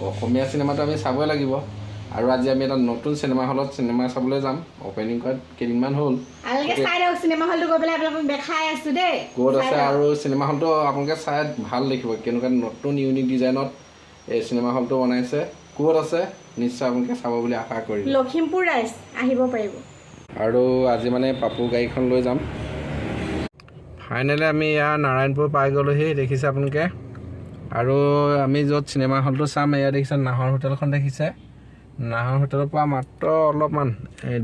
অসমীয়া চিনেমাটো আমি চাবই লাগিব আৰু আজি আমি এটা নতুন চিনেমা হলত চিনেমা চাবলৈ যাম অপেনিং কৰাত কেইদিনমান হ'ল চিনেমা হলটো গৈ পেলাই আপোনালোকক দেখাই আছো দেই ক'ত আছে আৰু চিনেমা হলটো আপোনালোকে চাই ভাল দেখিব কেনেকুৱা নতুন ইউনিক ডিজাইনত এই চিনেমা হলটো বনাইছে ক'ত আছে নিশ্চয় আপোনালোকে চাব বুলি আশা কৰিম লখিমপুৰ ৰাইজ আহিব পাৰিব আৰু আজি মানে পাপু গাড়ীখন লৈ যাম ফাইনেলি আমি ইয়াৰ নাৰায়ণপুৰ পাই গ'লোহি দেখিছে আপোনালোকে আৰু আমি য'ত চিনেমা হলটো চাম এয়া দেখিছে নাহৰ হোটেলখন দেখিছে নাহৰ হোটেলৰ পৰা মাত্ৰ অলপমান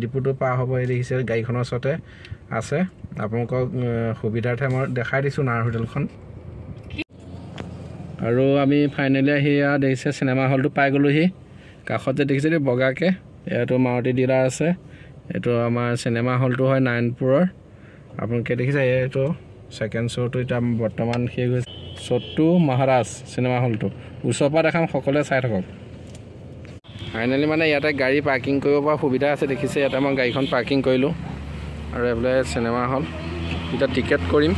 ডিপুটো পাৰ হ'ব এই দেখিছে গাড়ীখনৰ ওচৰতে আছে আপোনালোকক সুবিধাৰ্থে মই দেখাই দিছোঁ নাহৰ হোটেলখন আৰু আমি ফাইনেলি আহি ইয়াত দেখিছে চিনেমা হলটো পাই গ'লোহি কাষত যে দেখিছে বগাকৈ ইয়াতো মাৰুতি ডিলাৰ আছে এইটো আমাৰ চিনেমা হলটো হয় নাৰায়ণপুৰৰ আপোনালোকে দেখিছে এইটো ছেকেণ্ড শ্ব'টো এতিয়া বৰ্তমান শেষ হৈছে চট্টু মহাৰাজ চিনেমা হলটো ওচৰৰ পৰা দেখাম সকলোৱে চাই থাকক ফাইনেলি মানে ইয়াতে গাড়ী পাৰ্কিং কৰিব পৰা সুবিধা আছে দেখিছে ইয়াতে মই গাড়ীখন পাৰ্কিং কৰিলোঁ আৰু এইফালে চিনেমা হল এতিয়া টিকেট কৰিম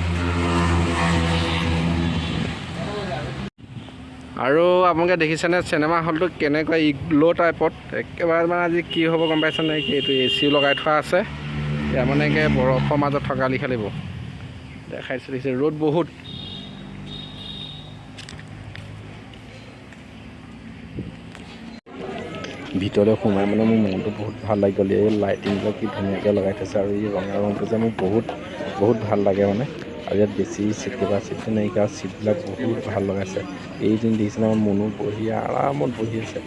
আৰু আপোনালোকে দেখিছেনে চিনেমা হলটো কেনেকুৱা ইগলো টাইপত একেবাৰে মানে আজি কি হ'ব গম পাইছেনে এইটো এ চিও লগাই থোৱা আছে ইয়াৰ মানে একে বৰফৰ মাজত থকা লিখা লাগিব দেখাইছে দেখিছে ৰ'দ বহুত ভিতৰলৈ সোমাই মানে মোৰ মনটো বহুত ভাল লাগি গ'ল এই লাইটিংবিলাক কি ধুনীয়াকৈ লগাই থৈছে আৰু এই ৰঙা ৰংটো যে মোৰ বহুত ভাল লাগে মানে আৰু ইয়াত বেছি চিট কিবা চিট নাইকিয়া চিটবিলাক বহুত ভাল লগাইছে এইদিন দেখিছিলে আমাৰ মনো বহি আৰামত বহি আছে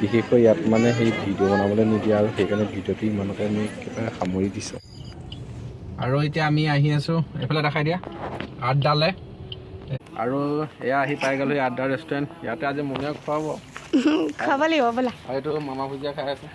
বিশেষকৈ ইয়াত মানে সেই ভিডিঅ' বনাবলৈ নিদিয়ে আৰু সেইকাৰণে ভিডিঅ'টো ইমানতে আমি একেবাৰে সামৰি দিছোঁ আৰু এতিয়া আমি আহি আছোঁ এইফালে দেখাই দিয়া আড্ডালে আৰু এয়া আহি পাই গ'লো আড্ডা ৰেষ্টুৰেণ্ট ইয়াতে আজি মনে খুৱাব খাব লাগিব বোলা এইটো মামা ভুজিয়া খাই আছে